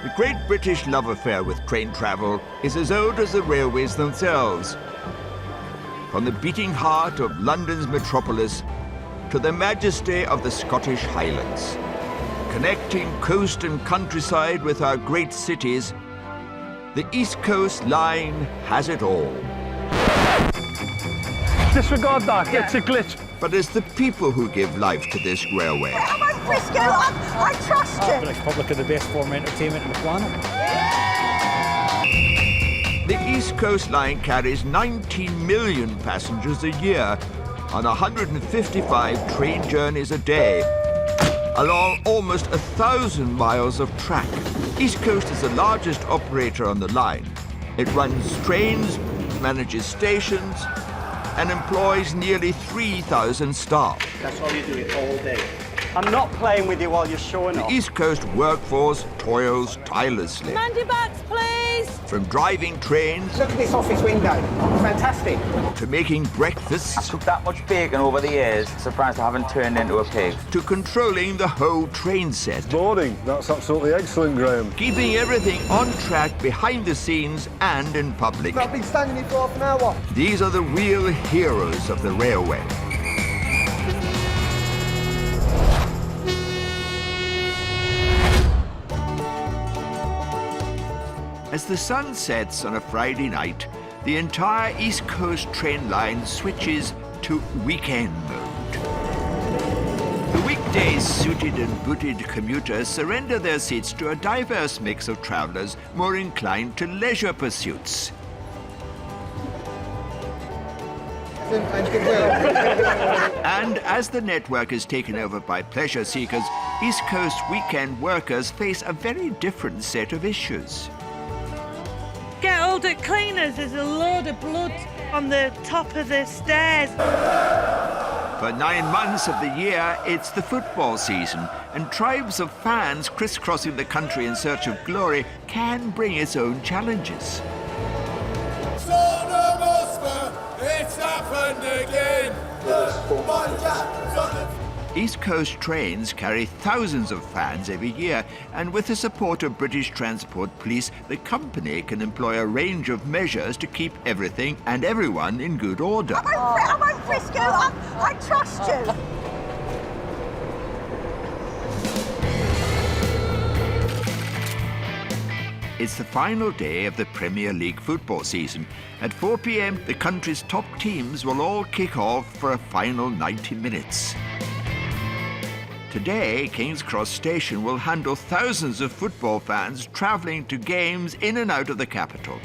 The great British love affair with train travel is as old as the railways themselves. From the beating heart of London's metropolis to the majesty of the Scottish Highlands. Connecting coast and countryside with our great cities, the East Coast Line has it all. Disregard that, it's a glitch. But it's the people who give life to this railway. Come on, Frisco, I trust you. The Republic are the best form of entertainment on the planet. The East Coast Line carries 19 million passengers a year on 155 train journeys a day, along almost 1,000 miles of track. East Coast is the largest operator on the line. It runs trains, manages stations, and employs nearly 3,000 staff. That's all you do it all day. I'm not playing with you while you're showing off. The East Coast workforce toils tirelessly. Mandy bags, please. From driving trains Look at this office window. Fantastic. to making breakfasts Took that much bacon over the years. Surprised I haven't turned into a pig. to controlling the whole train set. Morning, that's absolutely excellent, Graham. Keeping everything on track behind the scenes and in public. I've been standing here for half an hour. These are the real heroes of the railway. As the sun sets on a Friday night, the entire East Coast train line switches to weekend mode. The weekdays suited and booted commuters surrender their seats to a diverse mix of travellers more inclined to leisure pursuits. And as the network is taken over by pleasure seekers, East Coast weekend workers face a very different set of issues. Get older cleaners, there's a load of blood on the top of the stairs. For 9 months of the year, it's the football season, and tribes of fans crisscrossing the country in search of glory can bring its own challenges. It's happened again! East Coast trains carry thousands of fans every year, and with the support of British Transport Police, the company can employ a range of measures to keep everything and everyone in good order. I'm on Frisco, I trust you. It's the final day of the Premier League football season. At 4 p.m, the country's top teams will all kick off for a final 90 minutes. Today, King's Cross Station will handle thousands of football fans travelling to games in and out of the capital.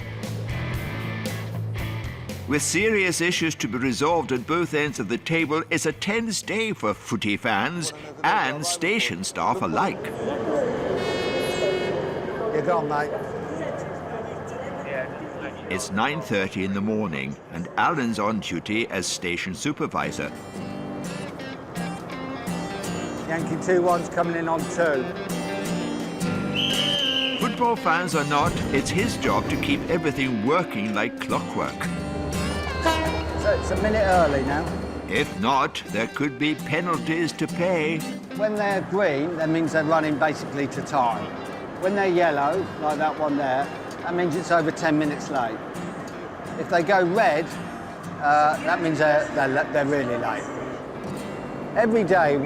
With serious issues to be resolved at both ends of the table, it's a tense day for footy fans and station staff alike. You're gone, mate. It's 9:30 in the morning, and Alan's on duty as station supervisor. Yankee 2-1's coming in on 2. Football fans or not, it's his job to keep everything working like clockwork. So it's a minute early now. If not, there could be penalties to pay. When they're green, that means they're running basically to time. When they're yellow, like that one there, that means it's over 10 minutes late. If they go red, that means they're really late. Every day,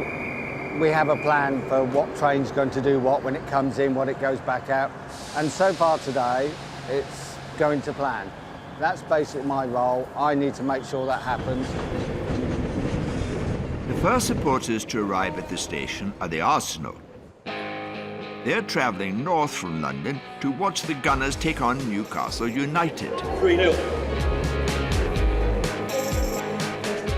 we have a plan for what train's going to do what when it comes in, when it goes back out. And so far today, it's going to plan. That's basically my role. I need to make sure that happens. The first supporters to arrive at the station are the Arsenal. They're travelling north from London to watch the Gunners take on Newcastle United. 3-0.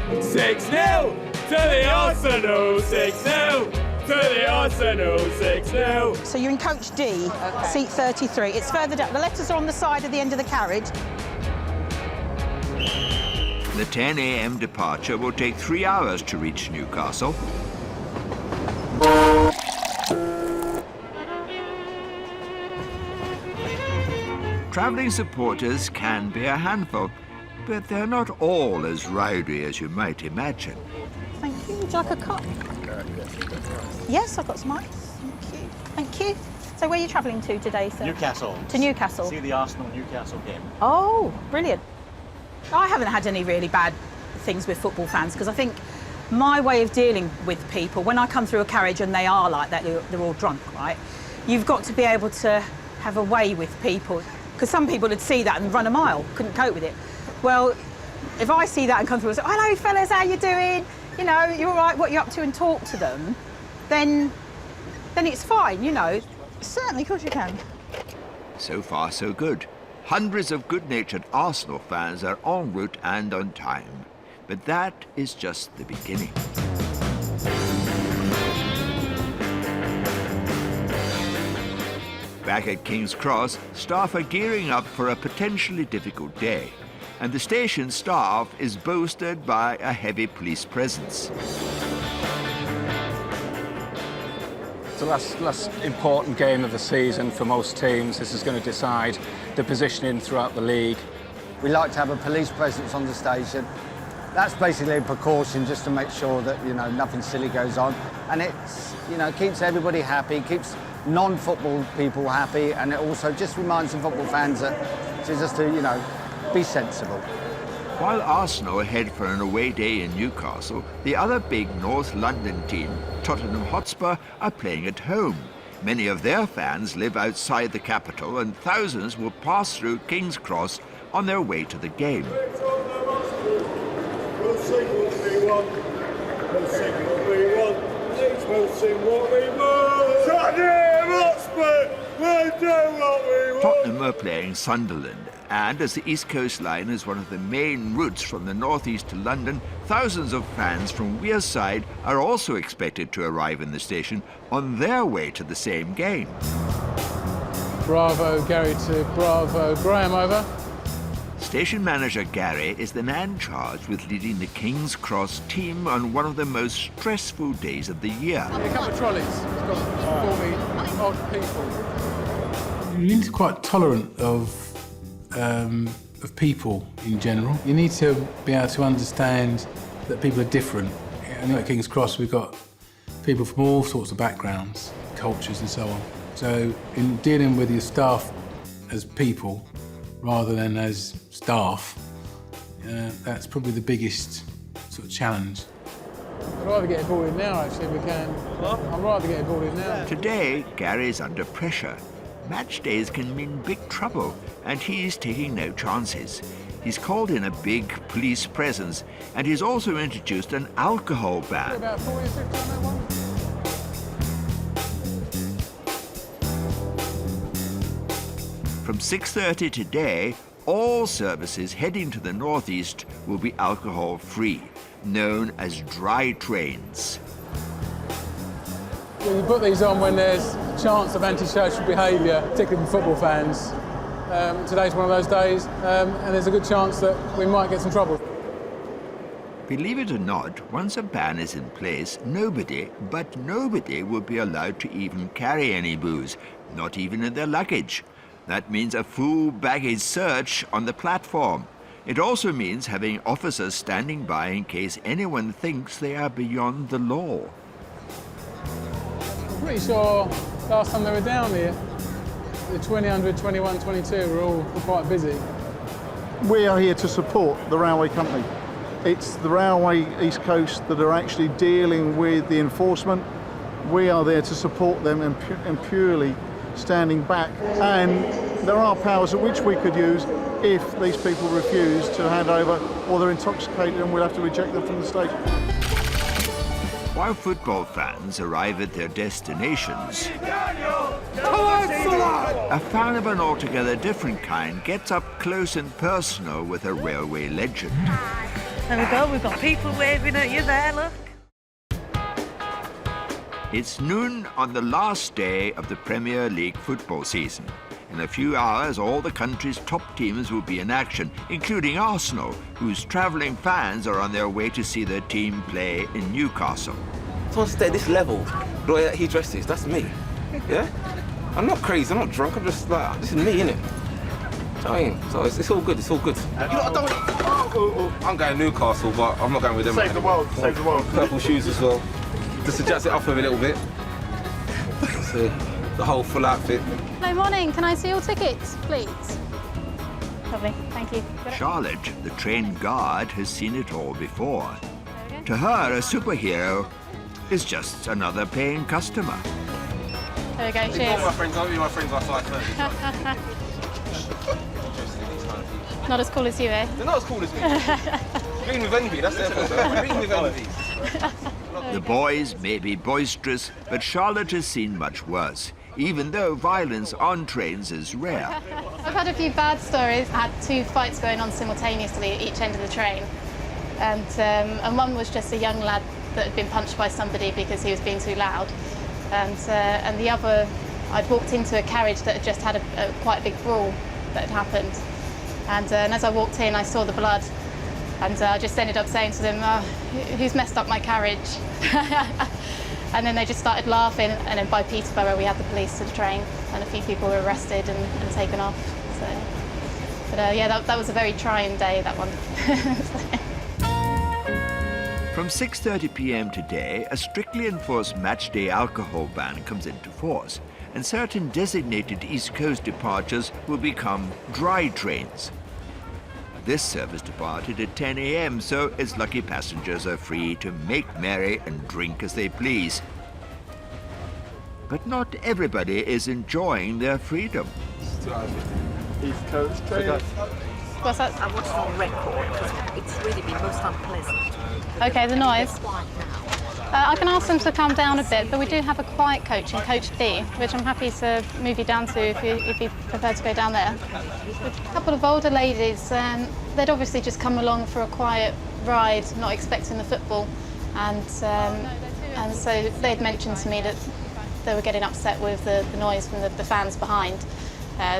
6-0 to the Arsenal, 6-0 to the Arsenal, 6-0. So you're in coach D, seat 33. It's further down. The letters are on the side at the end of the carriage. The 10 a.m. departure will take 3 hours to reach Newcastle. Travelling supporters can be a handful, but they're not all as rowdy as you might imagine. Thank you. Would you like a cup? Yes, I've got some ice. Thank you. Thank you. So where are you travelling to today, sir? Newcastle. To Newcastle? See the Arsenal-Newcastle game. Oh, brilliant. I haven't had any really bad things with football fans because I think my way of dealing with people, when I come through a carriage and they are like that, they're all drunk, right? You've got to be able to have a way with people because some people would see that and run a mile, couldn't cope with it. Well, if I see that and come through and say, hello, fellas, how you doing? You know, you're all right, what you up to, and talk to them, then it's fine, you know. Certainly, of course you can. So far, so good. Hundreds of good-natured Arsenal fans are en route and on time. But that is just the beginning. Back at King's Cross, staff are gearing up for a potentially difficult day. And the station staff is boasted by a heavy police presence. It's the last important game of the season for most teams. This is going to decide the positioning throughout the league. We like to have a police presence on the station. That's basically a precaution just to make sure that, you know, nothing silly goes on. And it's, you know, keeps everybody happy, keeps non-football people happy, and it also just reminds the football fans that you know, be sensible. While Arsenal head for an away day in Newcastle, the other big North London team, Tottenham Hotspur, are playing at home. Many of their fans live outside the capital, and thousands will pass through King's Cross on their way to the game. We'll sing what we want. We'll sing what we want. We'll sing what we want. Tottenham Hotspur, we'll do what we want. Tottenham are playing Sunderland, and as the East Coast Line is one of the main routes from the northeast to London, thousands of fans from Wearside are also expected to arrive in the station on their way to the same game. Bravo, Gary to Bravo. Graham, over. Station manager Gary is the man charged with leading the King's Cross team on one of the most stressful days of the year. A couple of trolleys. It's got 40 odd people. You need to be quite tolerant of people in general. You need to be able to understand that people are different. And at King's Cross, we've got people from all sorts of backgrounds, cultures and so on. So in dealing with your staff as people, rather than as staff, that's probably the biggest sort of challenge. I'd rather get ball in now, actually, if we can. I'd rather get ball in now. Today, Gary's under pressure. Match days can mean big trouble, and he's taking no chances. He's called in a big police presence, and he's also introduced an alcohol ban. About 46 on that one. From 6:30 today, all services heading to the northeast will be alcohol-free, known as dry trains. We put these on when there's a chance of antisocial behaviour, particularly from football fans. Today's one of those days, and there's a good chance that we might get some trouble. Believe it or not, once a ban is in place, nobody will be allowed to even carry any booze, not even in their luggage. That means a full baggage search on the platform. It also means having officers standing by in case anyone thinks they are beyond the law. I'm pretty sure last time they were down here, the 2000, 21, 22 were all quite busy. We are here to support the railway company. It's the Railway East Coast that are actually dealing with the enforcement. We are there to support them and purely standing back. And there are powers at which we could use if these people refuse to hand over or they're intoxicated, and we'll have to reject them from the station. While football fans arrive at their destinations, a fan of an altogether different kind gets up close and personal with a railway legend. There we go, we've got people waving at you there, look. It's noon on the last day of the Premier League football season. In a few hours, all the country's top teams will be in action, including Arsenal, whose travelling fans are on their way to see their team play in Newcastle. Someone stay at this level, the way that he dresses, that's me. Yeah? I'm not crazy, I'm not drunk, I'm just like, this is me, innit? Do you know what I mean? So it's all good, it's all good. I'm going to Newcastle, but I'm not going with them. Save the world, save the world. Purple shoes as well, just to jazz it up a little bit. So the whole full outfit. Hello, morning. Can I see your tickets, please? Lovely, thank you. Charlotte, the trained guard, has seen it all before. To her, a superhero is just another paying customer. There we go, Ignore cheers. my friends, I'll be my friends by 5:30. Not as cool as you, eh? They're not as cool as me. Green with envy, that's their problem. Green with envy. The boys may be boisterous, but Charlotte has seen much worse, even though violence on trains is rare. I've had a few bad stories. I had 2 fights going on simultaneously at each end of the train. And one was just a young lad that had been punched by somebody because he was being too loud. And the other, I'd walked into a carriage that had just had a quite a big brawl that had happened. And as I walked in, I saw the blood. And I just ended up saying to them, oh, who's messed up my carriage? And then they just started laughing. And then by Peterborough, we had the police to the train, and a few people were arrested and taken off. So, but yeah, that was a very trying day, that one. From 6:30 p.m. today, a strictly enforced match-day alcohol ban comes into force, and certain designated East Coast departures will become dry trains. This service departed at 10 a.m., so its lucky passengers are free to make merry and drink as they please. But not everybody is enjoying their freedom. East Coast train. What's that? I want it on record because it's really been most unpleasant. Okay, the noise. I can ask them to calm down a bit, but we do have a quiet coach in Coach B, which I'm happy to move you down to if you prefer to go down there. A couple of older ladies, they'd obviously just come along for a quiet ride, not expecting the football, and so they'd mentioned to me that they were getting upset with the noise from the fans behind.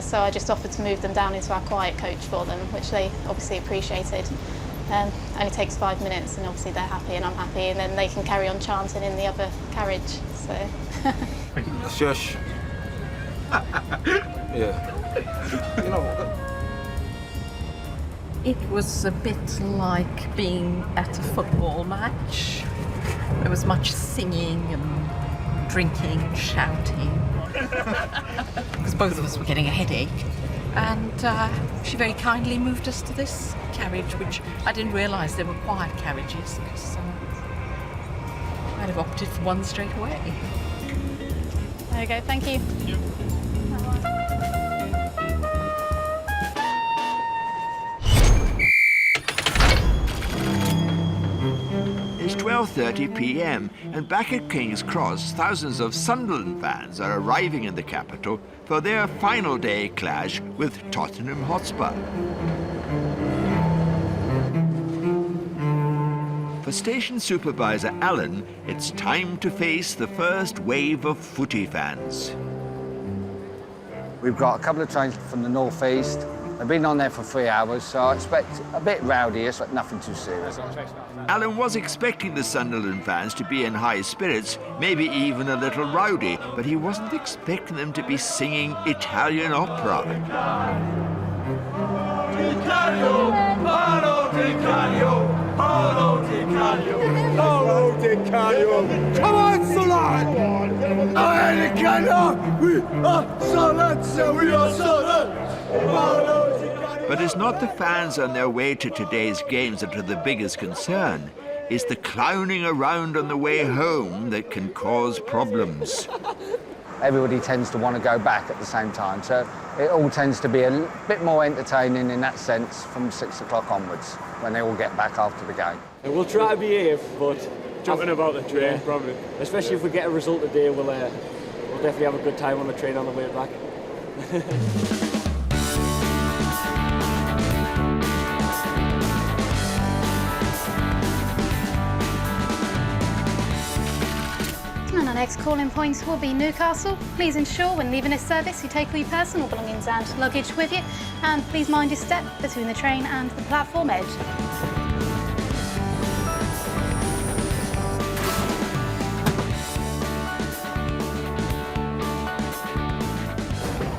So I just offered to move them down into our quiet coach for them, which they obviously appreciated. Only takes 5 minutes, and obviously they're happy and I'm happy, and then they can carry on chanting in the other carriage. So. Shush. Yeah. You know. It was a bit like being at a football match. There was much singing and drinking, shouting. Because both of us were getting a headache. And she very kindly moved us to this carriage, which I didn't realise there were quiet carriages, because I'd have opted for one straight away. There you go, thank you. It's 12:30 p.m. and back at King's Cross, thousands of Sunderland fans are arriving in the capital for their final day clash with Tottenham Hotspur. For station supervisor Alan, it's time to face the first wave of footy fans. We've got a couple of trains from the northeast. They've been on there for 3 hours, so I expect a bit rowdy, but nothing too serious. Alan was expecting the Sunderland fans to be in high spirits, maybe even a little rowdy, but he wasn't expecting them to be singing Italian opera. Come on, Solon! We are Solon, we are Solon! But it's not the fans on their way to today's games that are the biggest concern. It's the clowning around on the way home that can cause problems. Everybody tends to want to go back at the same time, so it all tends to be a bit more entertaining in that sense from 6 o'clock onwards, when they all get back after the game. We'll try to behave, but jumping about the train, probably. Especially if we get a result today, we'll definitely have a good time on the train on the way back. And our next call-in point will be Newcastle. Please ensure when leaving this service you take all your personal belongings and luggage with you, and please mind your step between the train and the platform edge.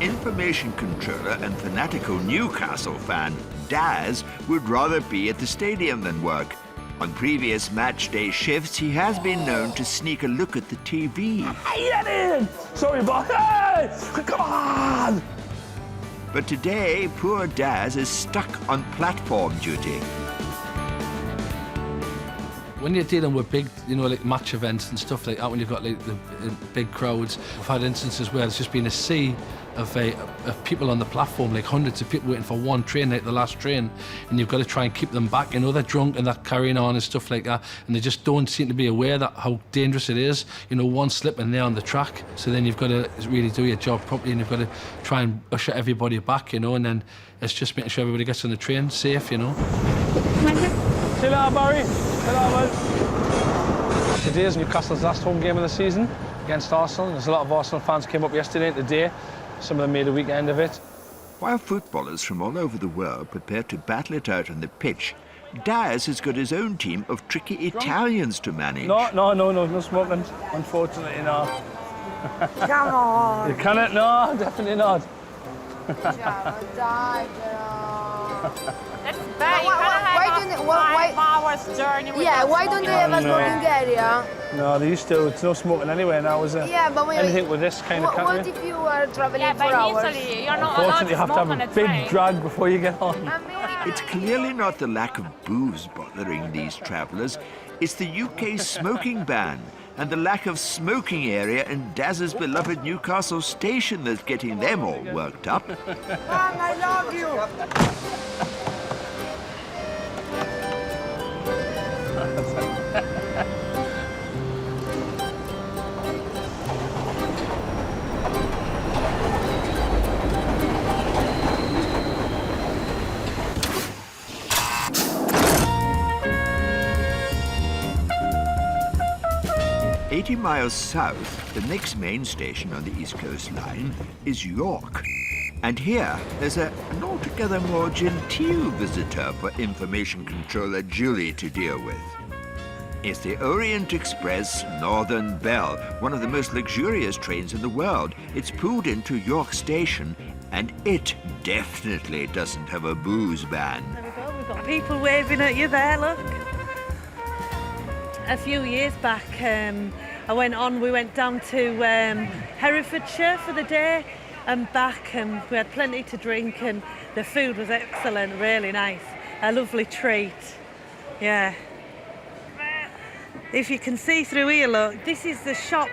Information controller and fanatical Newcastle fan Daz would rather be at the stadium than work. On previous match day shifts, he has been known to sneak a look at the TV. Sorry, boss. Hey! Come on! But today, poor Daz is stuck on platform duty. When you're dealing with big, like match events and stuff like that, when you've got like the big crowds, I've had instances where there's just been a sea of people on the platform, like hundreds of people waiting for one train, like the last train, and you've got to try and keep them back. They're drunk and they're carrying on and stuff like that, and they just don't seem to be aware that how dangerous it is. One slip and they're on the track. So then you've got to really do your job properly, and you've got to try and usher everybody back, and then it's just making sure everybody gets on the train safe, See you later, Barry. Today is Newcastle's last home game of the season against Arsenal. There's a lot of Arsenal fans came up yesterday and today. Some of them made a weekend of it. While footballers from all over the world prepare to battle it out on the pitch, Daz has got his own team of tricky Italians to manage. No smoking. Unfortunately, no. Come on. You cannot? No, definitely not. That's bad. Why don't they have a smoking area? No, they used to. It's no smoking anyway now, is it? Yeah, but anything with this kind of country. What if you are traveling for hours? Italy, you're not Unfortunately, you have to have a big drag before you get on. It's clearly not the lack of booze bothering these travellers. It's the UK's smoking ban and the lack of smoking area in Daz's beloved Newcastle station that's getting them all worked up. Mom, I love you. 80 miles south, the next main station on the East Coast line is York. And here, there's an altogether more genteel visitor for information controller Julie to deal with. It's the Orient Express Northern Belle, one of the most luxurious trains in the world. It's pulled into York Station, and it definitely doesn't have a booze ban. There we go, we've got people waving at you there, look. A few years back, we went down to Herefordshire for the day and back, and we had plenty to drink, and the food was excellent, really nice. A lovely treat, yeah. If you can see through here, look, this is the shop,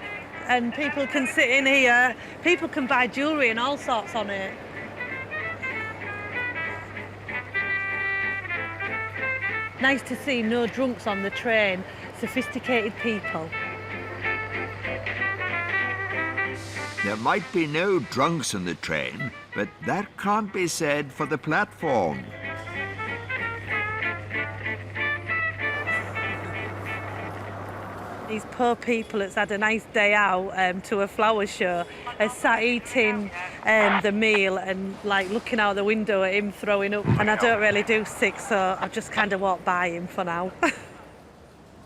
and people can sit in here. People can buy jewellery and all sorts on it. Nice to see no drunks on the train, sophisticated people. There might be no drunks on the train, but that can't be said for the platform. These poor people that's had a nice day out to a flower show are sat eating the meal and like looking out the window at him throwing up. And I don't really do sick, so I've just kind of walked by him for now.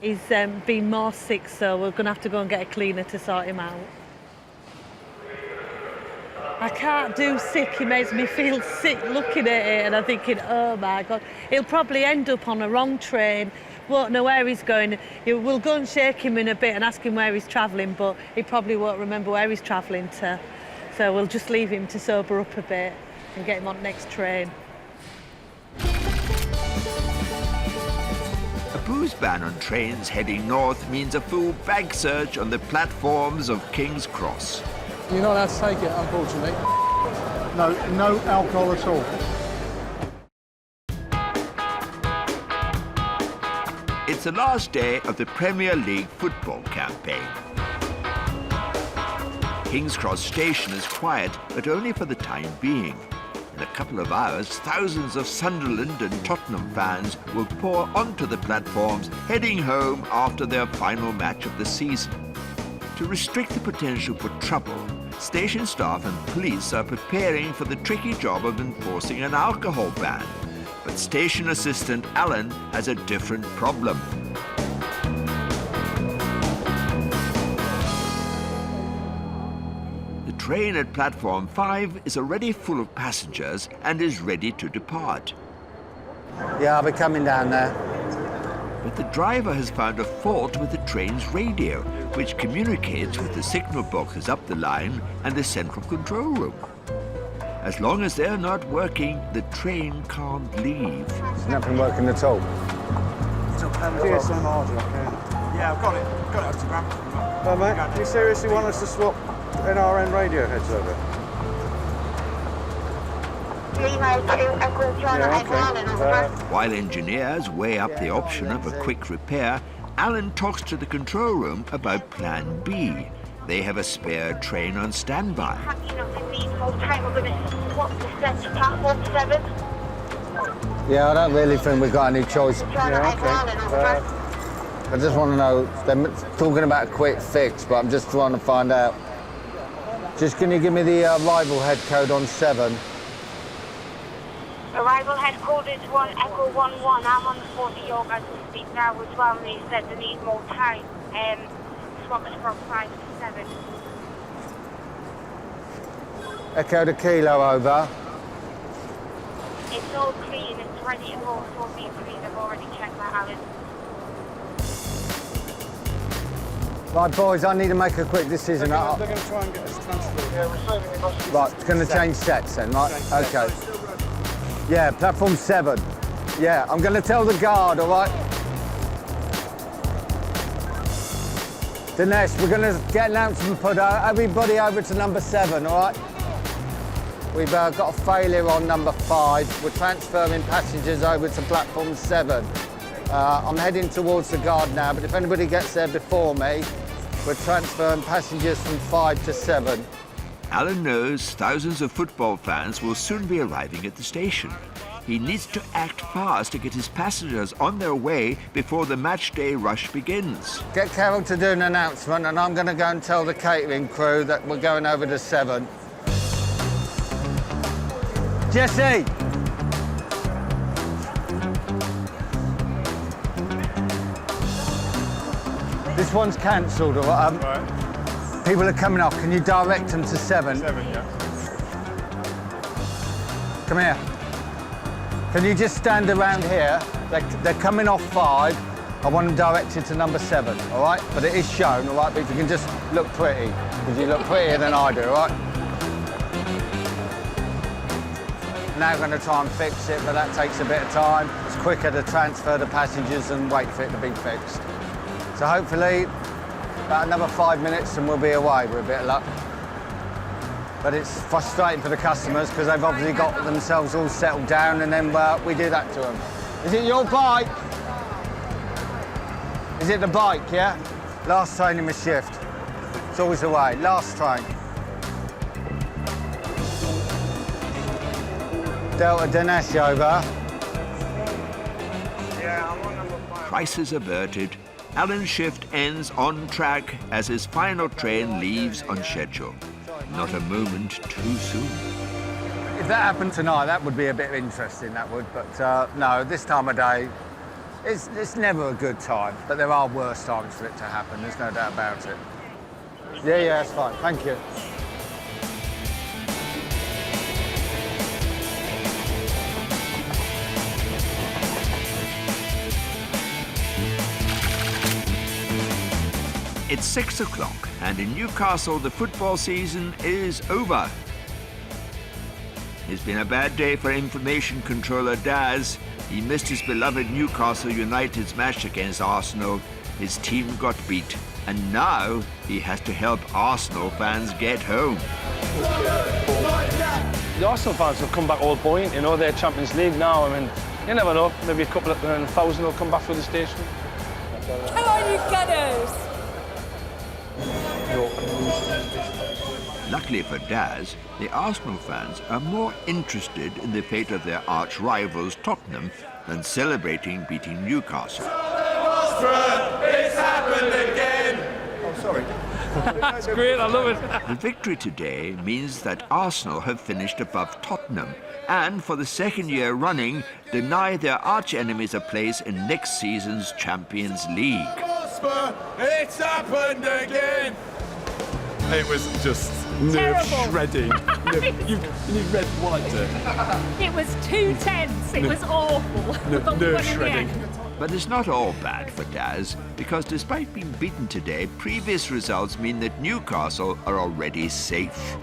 He's been more sick, so we're going to have to go and get a cleaner to sort him out. I can't do sick, he makes me feel sick looking at it, and I'm thinking, oh my God, he'll probably end up on a wrong train, won't know where he's going. We'll go and shake him in a bit and ask him where he's travelling, but he probably won't remember where he's travelling to. So we'll just leave him to sober up a bit and get him on the next train. A booze ban on trains heading north means a full bag search on the platforms of King's Cross. You're not allowed to take it, unfortunately. No alcohol at all. It's the last day of the Premier League football campaign. King's Cross Station is quiet, but only for the time being. In a couple of hours, thousands of Sunderland and Tottenham fans will pour onto the platforms, heading home after their final match of the season. To restrict the potential for trouble, station staff and police are preparing for the tricky job of enforcing an alcohol ban. But station assistant Alan has a different problem. The train at platform 5 is already full of passengers and is ready to depart. Yeah, I'll be coming down there. but the driver has found a fault with the train's radio, which communicates with the signal boxes up the line and the central control room. As long as they're not working, the train can't leave. It's not been working at all. Yeah, I've got it. Got it up to Graham. Oh, mate, do you seriously want us to swap NRN radio heads over? While engineers weigh up the option of a quick repair, Alan talks to the control room about Plan B. They have a spare train on standby. Yeah, I don't really think we've got any choice. Yeah, okay. I just want to know, they're talking about a quick fix, but I'm just trying to find out. Just can you give me the arrival head code on 7? Arrival head code is 1 Echo 11. I'm on the 40 York as we speak now as well, and he said they need more time. Swaps from 5 to 7. Echo the kilo over. It's all clean, it's ready to go, it's all being clean. I've already checked that, Alan. Right, boys, I need to make a quick decision. They're going to try and get us transferred. Yeah, we're saving the bus. Right, it's going to change sets then, right? Okay. Yeah, platform 7. Yeah, I'm going to tell the guard, all right? Dinesh, we're going to get an announcement, put everybody over to number 7, all right? We've got a failure on number 5. We're transferring passengers over to platform 7. I'm heading towards the guard now, but if anybody gets there before me, we're transferring passengers from 5 to 7. Alan knows thousands of football fans will soon be arriving at the station. He needs to act fast to get his passengers on their way before the match day rush begins. Get Carol to do an announcement, and I'm going to go and tell the catering crew that we're going over to 7. Jesse! This one's cancelled, all right? Right. People are coming off. Can you direct them to 7? 7, yeah. Come here. Can you just stand around here? They're coming off 5. I want them directed to number 7, all right? But it is shown, all right? But if you can just look pretty, because you look prettier than I do, all right? Now we're going to try and fix it, but that takes a bit of time. It's quicker to transfer the passengers and wait for it to be fixed. So hopefully, about another 5 minutes and we'll be away with a bit of luck. But it's frustrating for the customers because they've obviously got themselves all settled down, and then we do that to them. Is it your bike? Is it the bike, yeah? Last train in my shift. It's always away. Last train. Delta Dinesh over. Yeah, I'm on number 5. Crisis averted. Alan's shift ends on track as his final train leaves on schedule. Not a moment too soon. If that happened tonight, that would be a bit interesting, that would. But no, this time of day, it's never a good time. But there are worse times for it to happen, there's no doubt about it. Yeah, that's fine. Thank you. It's 6 o'clock, and in Newcastle, the football season is over. It's been a bad day for information controller Daz. He missed his beloved Newcastle United's match against Arsenal. His team got beat, and now he has to help Arsenal fans get home. The Arsenal fans have come back all buoyant, you know, they're Champions League now. I mean, you never know, maybe a couple of 1,000 will come back through the station. Come on, you Gunners! Luckily for Daz, the Arsenal fans are more interested in the fate of their arch rivals Tottenham than celebrating beating Newcastle. It's happened again! Oh, sorry. That's great, I love it. The victory today means that Arsenal have finished above Tottenham and, for the second year running, deny their arch-enemies a place in next season's Champions League. It's happened again! It was just nerve-shredding. you need red wine to it. It was too tense. It was awful. Nerve-shredding. But it's not all bad for Daz, because despite being beaten today, previous results mean that Newcastle are already safe.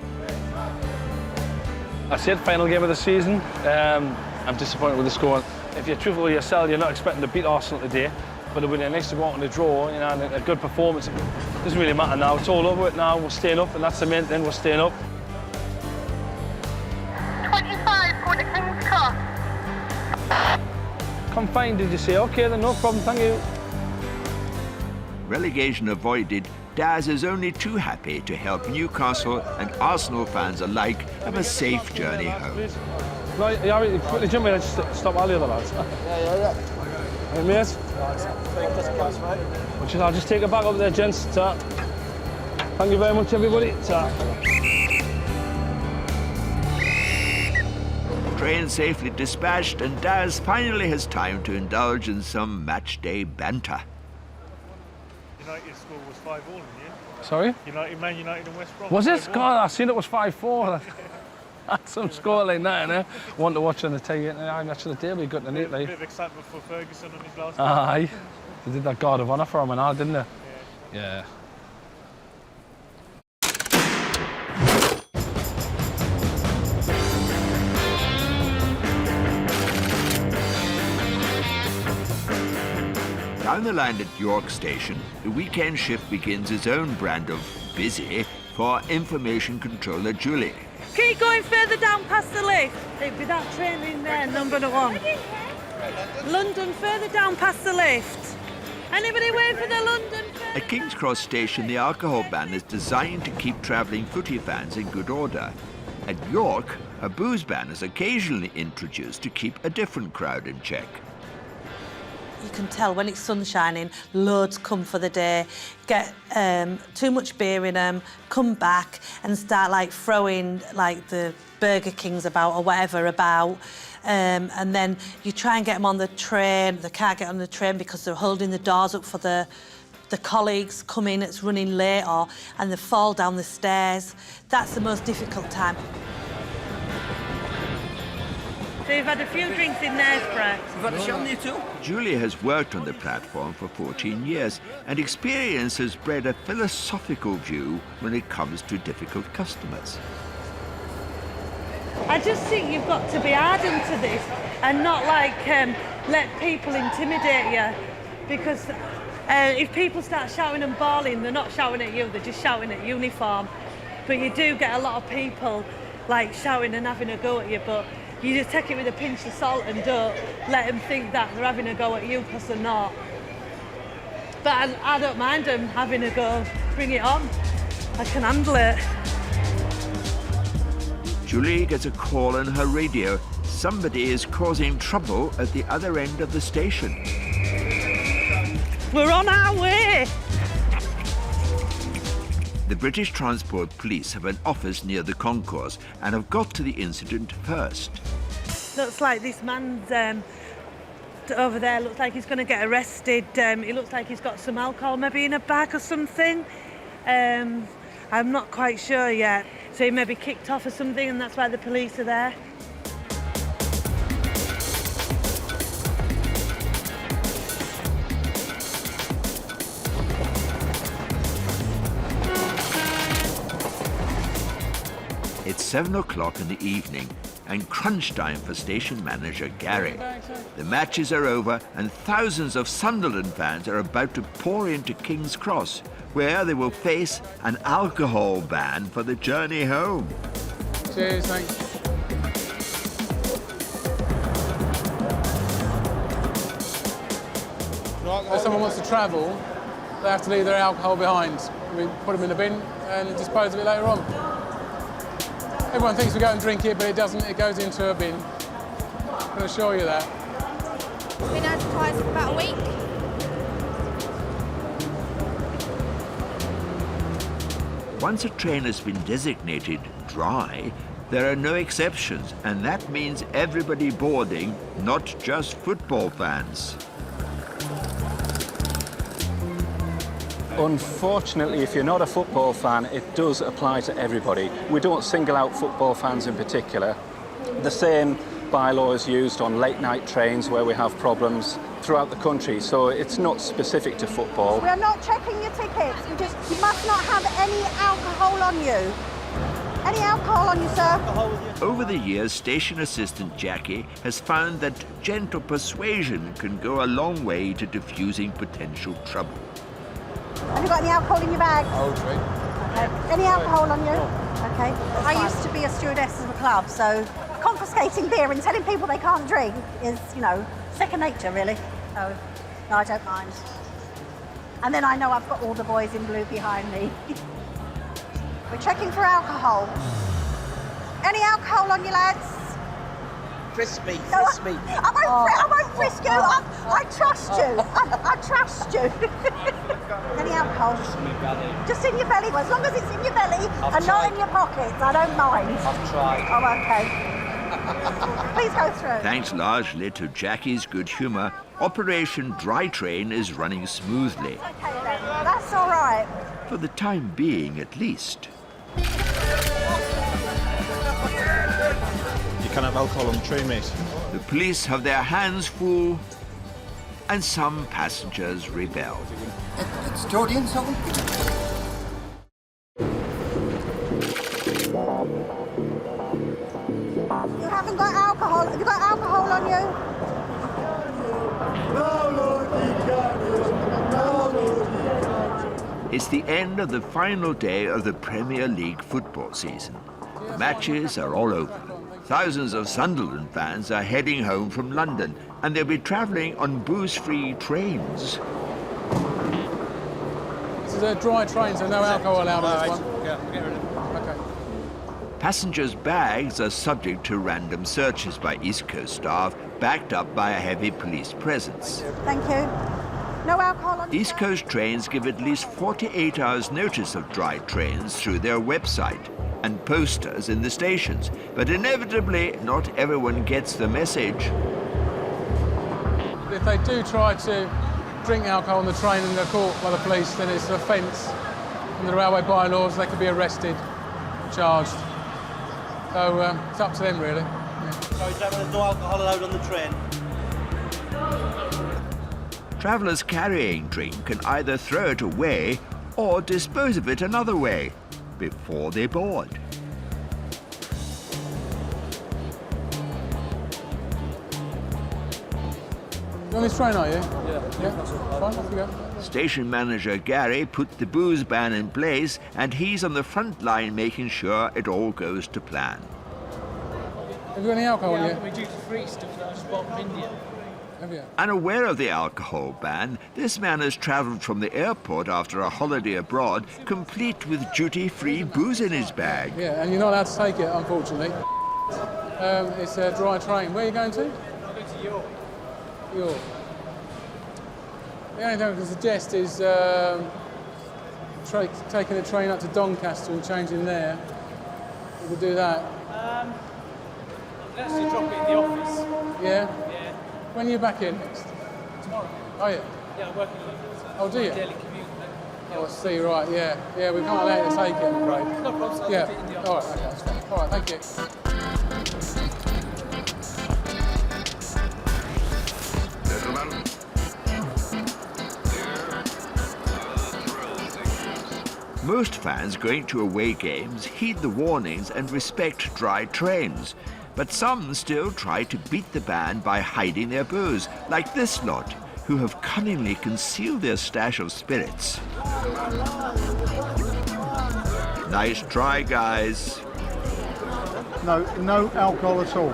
That's it, final game of the season. I'm disappointed with the score. If you're truthful with yourself, you're not expecting to beat Arsenal today, but it would be nice to go out on a draw, you know, and a good performance. It doesn't really matter now. It's all over it now. We're staying up, and that's the main thing. We're staying up. 25 going to King's Cross. Confined, did you say? Okay, then no problem. Thank you. Relegation avoided, Daz is only too happy to help Newcastle and Arsenal fans alike have a safe journey home. Right, yeah, quickly jump in and just stop all the other lads. Yeah. Hey, mate. I'll just take it back up there, gents. Ta. Thank you very much, everybody. Ta. Train safely dispatched, and Daz finally has time to indulge in some match-day banter. United score was 5-all in the end. Sorry? Man United and West Brom. Was it? God, I seen it was 5-4. That's some score like that, innit? Want to watch on the TV. I'm actually the day be good to neat, like. A bit of excitement for Ferguson on his last game. Aye. They did that Guard of Honour for him and all, didn't they? Yeah. Down the line at York Station, the weekend shift begins its own brand of busy for information controller Julie. Keep going further down past the lift. It'd be that train in there, number 1. London, further down past the lift. Anybody wait for the London? At King's Cross Station, the alcohol ban is designed to keep travelling footy fans in good order. At York, a booze ban is occasionally introduced to keep a different crowd in check. You can tell when it's sun shining, loads come for the day, get too much beer in them, come back and start like throwing like the Burger Kings about or whatever about. And then you try and get them on the train. They can't get on the train because they're holding the doors up for the colleagues coming that's running late, and they fall down the stairs. That's the most difficult time. So you've had a few drinks in there, Brett. You've had a shandy too? Julie has worked on the platform for 14 years, and experience has bred a philosophical view when it comes to difficult customers. I just think you've got to be ardent to this and not like let people intimidate you, because if people start shouting and bawling, they're not shouting at you, they're just shouting at uniform. But you do get a lot of people like shouting and having a go at you, but you just take it with a pinch of salt and don't let them think that they're having a go at you, because they're not. But I don't mind them having a go. Bring it on. I can handle it. Julie gets a call on her radio. Somebody is causing trouble at the other end of the station. We're on our way. The British Transport Police have an office near the concourse and have got to the incident first. Looks like this man's over there, looks like he's going to get arrested. He looks like he's got some alcohol maybe in a bag or something. I'm not quite sure yet. So he may be kicked off or something, and that's why the police are there. It's 7 o'clock in the evening and crunch time for station manager Gary. The matches are over and thousands of Sunderland fans are about to pour into King's Cross, where they will face an alcohol ban for the journey home. Cheers, thanks. If someone wants to travel, they have to leave their alcohol behind. We put them in a bin and dispose of it later on. Everyone thinks we go and drink it, but it doesn't. It goes into a bin. I can assure you that. Been advertised for about a week. Once a train has been designated dry, there are no exceptions, and that means everybody boarding, not just football fans. Unfortunately, if you're not a football fan, it does apply to everybody. We don't single out football fans in particular. The same bylaws used on late night trains where we have problems throughout the country, so it's not specific to football. We are not checking your tickets. You must not have any alcohol on you. Any alcohol on you, sir? Over the years, station assistant Jackie has found that gentle persuasion can go a long way to diffusing potential trouble. Have you got any alcohol in your bag? Okay. Any alcohol on you? Okay. I used to be a stewardess of a club, so confiscating beer and telling people they can't drink is, you know, second nature, really. So, no, I don't mind. And then I know I've got all the boys in blue behind me. We're checking for alcohol. Any alcohol on you, lads? Crispy, No, crispy. I won't frisk you. I trust you. I trust you. Any alcohol? Just in your belly. Well, as long as it's in your belly and not in your pockets, I don't mind. I've tried. Oh, okay. Please go through. Thanks largely to Jackie's good humour, Operation Dry Train is running smoothly. Okay then. That's all right. For the time being, at least. You can't have alcohol on the train, mate. The police have their hands full, and some passengers rebel. It's Geordie and so on. You haven't got alcohol. Have you got alcohol on you? It's the end of the final day of the Premier League football season. The matches are all over. Thousands of Sunderland fans are heading home from London, and they'll be travelling on booze-free trains. This is a dry train, so no alcohol allowed on this one. Yeah, get rid of it. Okay. Passengers' bags are subject to random searches by East Coast staff, backed up by a heavy police presence. Thank you. No alcohol on you. East Coast trains give at least 48 hours notice of dry trains through their website and posters in the stations, but inevitably not everyone gets the message. If they do try to drink alcohol on the train and they're caught by the police, then it's an offence under the railway bylaws. They could be arrested, charged. So it's up to them, really. Yeah. Sorry, driver, there's no alcohol allowed on the train. Travellers carrying drink can either throw it away or dispose of it another way before they board. You on this train, are you? Yeah. Fine, off you go. Station manager Gary put the booze ban in place, and he's on the front line making sure it all goes to plan. Have you got any alcohol on you? We're duty-free stuff that I just bought from India. Have you? Unaware of the alcohol ban, this man has travelled from the airport after a holiday abroad, complete with duty-free booze in his bag. Yeah, and you're not allowed to take it, unfortunately. It's a dry train. Where are you going to? I'm going to York. York. The only thing I can suggest is taking a train up to Doncaster and changing there. We'll do that. I'm going to actually drop it in the office. Yeah? Yeah. When are you back in next? Tomorrow. Oh, yeah? Yeah, I'm working on it. Oh, do you? Daily commute. Oh, I see, right, yeah. Yeah, we can't allow you to take it, I'm afraid. No problem, I'll Yeah. drop it in the All office. right, okay, that's fine. All right, thank you. Most fans going to away games heed the warnings and respect dry trains, but some still try to beat the ban by hiding their booze, like this lot, who have cunningly concealed their stash of spirits. Nice try, guys. No alcohol at all.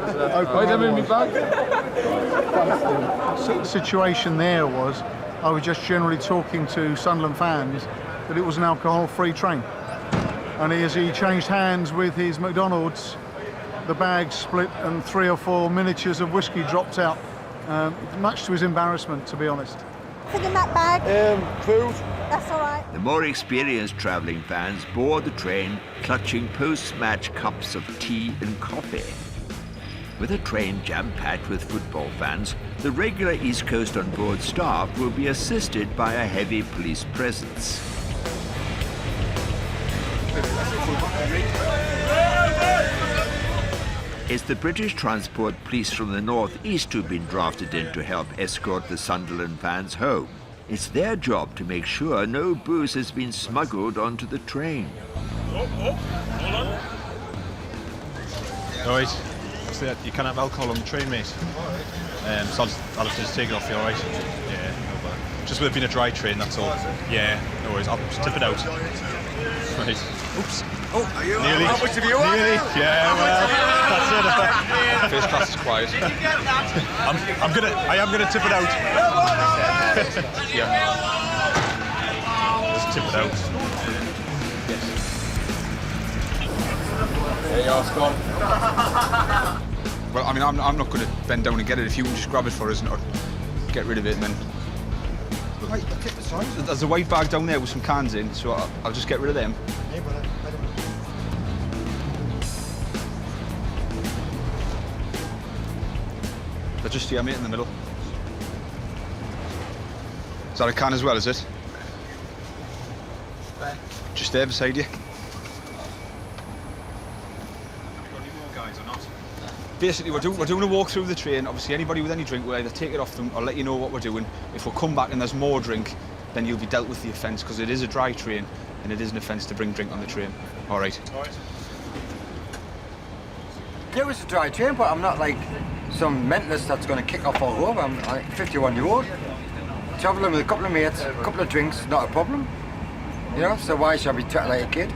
The situation there was, I was just generally talking to Sunderland fans that it was an alcohol-free train. And as he changed hands with his McDonald's, the bag split and 3 or 4 miniatures of whiskey dropped out, much to his embarrassment, to be honest. Anything in that bag? Food. That's all right. The more experienced travelling fans board the train, clutching post-match cups of tea and coffee. With a train jam-packed with football fans, the regular East Coast Onboard staff will be assisted by a heavy police presence. It's the British Transport Police from the North East who've been drafted in to help escort the Sunderland fans home. It's their job to make sure no booze has been smuggled onto the train. Hold on. All right. You can't have alcohol on the train, mate. So I'll have to just take it off you, all right? Yeah, no bother. Just with it being a dry train, that's all. Yeah, no worries. I'll just tip it out. Right. Oops. Oh, nearly. How much have you won? Nearly. Yeah, well, that's it. First class is quiet. I am gonna tip it out. Yeah. Just tip it out. There you are, Scott. Well, I mean, I'm not going to bend down and get it. If you can just grab it for us and get rid of it, and then... Right, okay, sorry. There's a white bag down there with some cans in, so I'll just get rid of them. Yeah, but They're just here, mate, in the middle. Is that a can as well, is it? Just there beside you. Basically, we're doing a walk through the train. Obviously, anybody with any drink will either take it off them or let you know what we're doing. If we come back and there's more drink, then you'll be dealt with the offence, because it is a dry train and it is an offence to bring drink on the train. All right. All right. Yeah, it's a dry train, but I'm not like some mentalist that's going to kick off all over. I'm like 51-year-old, travelling with a couple of mates, a couple of drinks, not a problem. You know, so why should I be treated like a kid?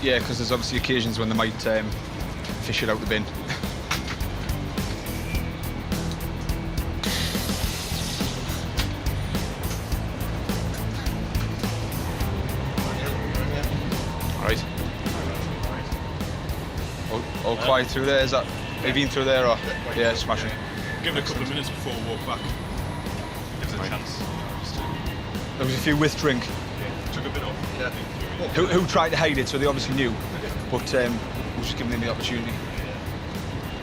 Yeah, because there's obviously occasions when they might fish it out the bin. Right. All quiet through there, is that? Have you been through there or? Yeah, smashing. Give it a couple of minutes before we walk back. Gives it a chance. There was a few with drink. Took a bit off. Yeah. Who tried to hide it, so they obviously knew, but we're just giving them the opportunity.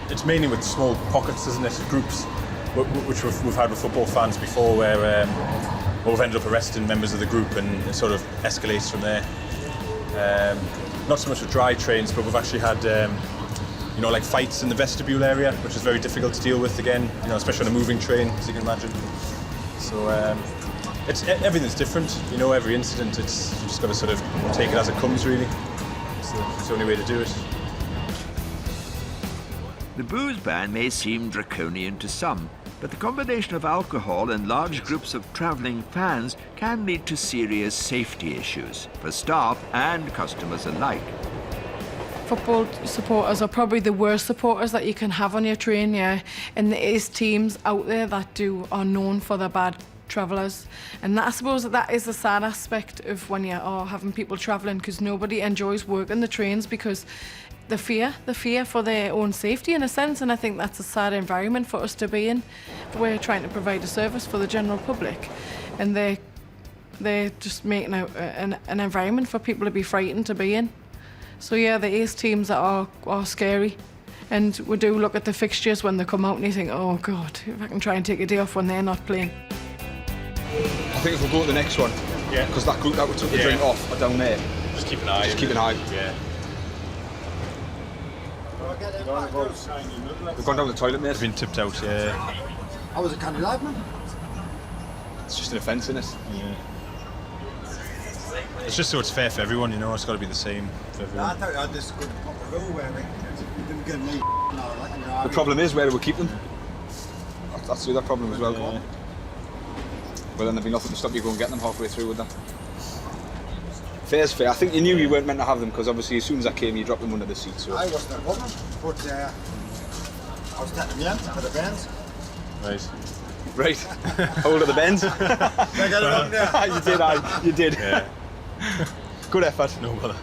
It's mainly with small pockets, isn't it? Groups, which we've had with football fans before, where we've ended up arresting members of the group, and it sort of escalates from there. Not so much with dry trains, but we've actually had, you know, like fights in the vestibule area, which is very difficult to deal with again, you know, especially on a moving train, as you can imagine. So everything's different, you know, every incident, you just got to sort of take it as it comes, really. It's the only way to do it. The booze ban may seem draconian to some, but the combination of alcohol and large groups of travelling fans can lead to serious safety issues for staff and customers alike. Football supporters are probably the worst supporters that you can have on your train, yeah. And there is teams out there that are known for their bad travellers, and I suppose that is the sad aspect of when you are having people travelling, because nobody enjoys working the trains because the fear for their own safety in a sense, and I think that's a sad environment for us to be in. We're trying to provide a service for the general public, and they're just making out an environment for people to be frightened to be in. So yeah, there is teams that are scary. And we do look at the fixtures when they come out and you think, oh God, if I can try and take a day off when they're not playing. I think if we go to the next one, yeah, because that group that we took the drink off are down there. Just keep an eye. Just keep an eye. Yeah. We've gone down the toilet, mate. They've been tipped out, yeah. I was a candy live, man. It's just an offence, isn't it? Yeah. It's just so it's fair for everyone, you know, it's got to be the same for everyone. I thought you had this good rule where we didn't get me. The problem is, where do we keep them? That's the other problem as well. Yeah. Well, then there'd be nothing to stop you going and getting them halfway through with that. Fair's fair. I think you knew you weren't meant to have them, because obviously as soon as I came, you dropped them under the seat. So. I wasn't a problem, but I was taking them for the bands. Right. Hold of the bends. I got it on there. You did. Yeah. Good effort. No bother.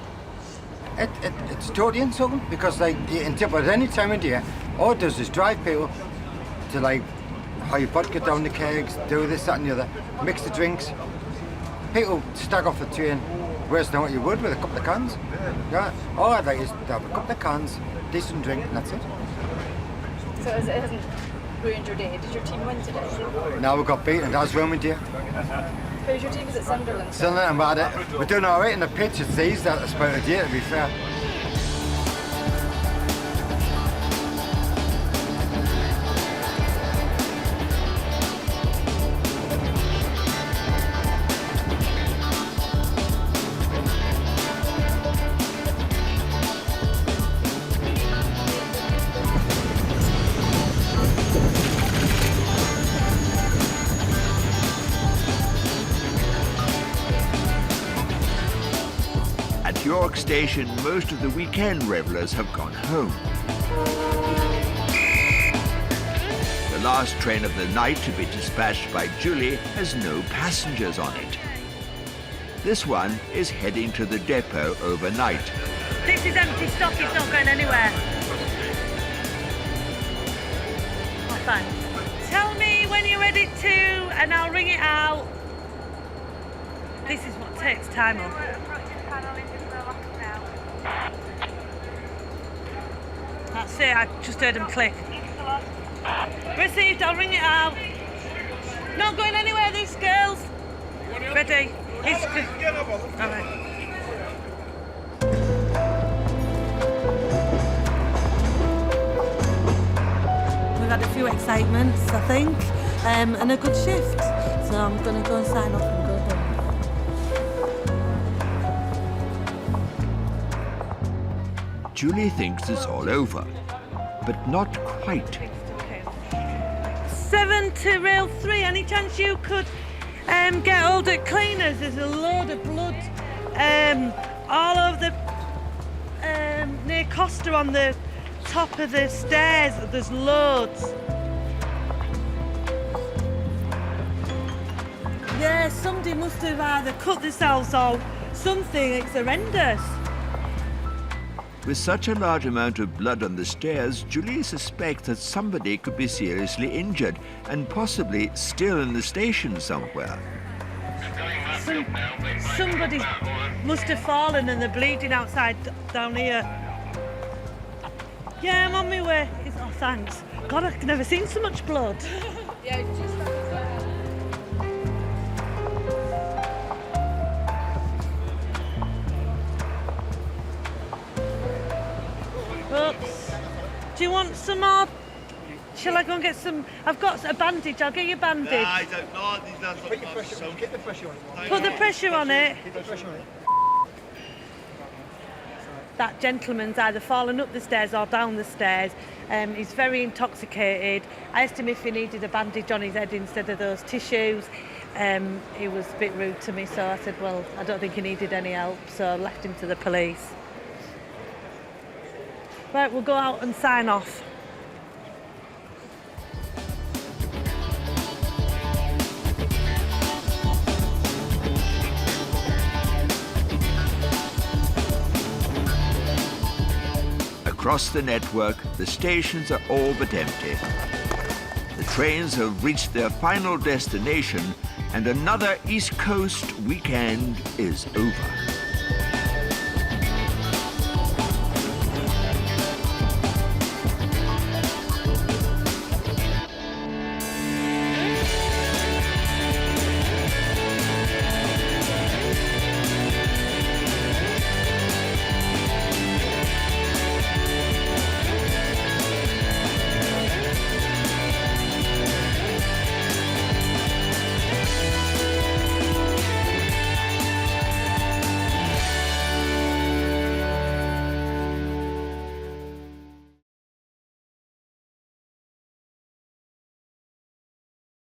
It's totally insulting, because like you can tip at any time of day, all it does is drive people to like hide vodka down the kegs, do this, that and the other, mix the drinks. People stag off the train worse than what you would with a couple of cans. Yeah. All I'd like is to have a couple of cans, decent drink, and that's it. So it isn't ruined your day. Did your team win today? Now we got beaten, that's ruined you. Who's your team? Is it Sunderland? Sunderland, we're doing all right in the pitch. It's these that are spotted here, to be fair. At York Station, most of the weekend revellers have gone home. The last train of the night to be dispatched by Julie has no passengers on it. This one is heading to the depot overnight. This is empty stock, it's not going anywhere. Oh, thanks. Tell me when you're ready to, and I'll ring it out. This is what takes time up. That's it, I just heard them click. Received, I'll ring it out. Not going anywhere, these girls. Ready? It's good. All right. We've had a few excitements, I think, and a good shift. So I'm going to go and sign off and go home. Julie thinks it's all over, but not quite. 7 to rail 3. Any chance you could get hold of cleaners? There's a load of blood all over the near Costa on the top of the stairs. There's loads. Yeah, somebody must have either cut themselves or something. It's horrendous. With such a large amount of blood on the stairs, Julie suspects that somebody could be seriously injured and possibly still in the station somewhere. Somebody must have fallen and they're bleeding outside down here. Yeah, I'm on my way. Oh, thanks. God, I've never seen so much blood. Yeah, it's just Oops. Do you want some more? Shall I go and get some? I've got a bandage. I'll get you a bandage. I don't know. Put the pressure on. Get the pressure on it. Put the pressure on it. Keep the pressure on it. That gentleman's either fallen up the stairs or down the stairs. He's very intoxicated. I asked him if he needed a bandage on his head instead of those tissues. He was a bit rude to me, so I said, well, I don't think he needed any help, so I left him to the police. Right, we'll go out and sign off. Across the network, the stations are all but empty. The trains have reached their final destination, and another East Coast weekend is over.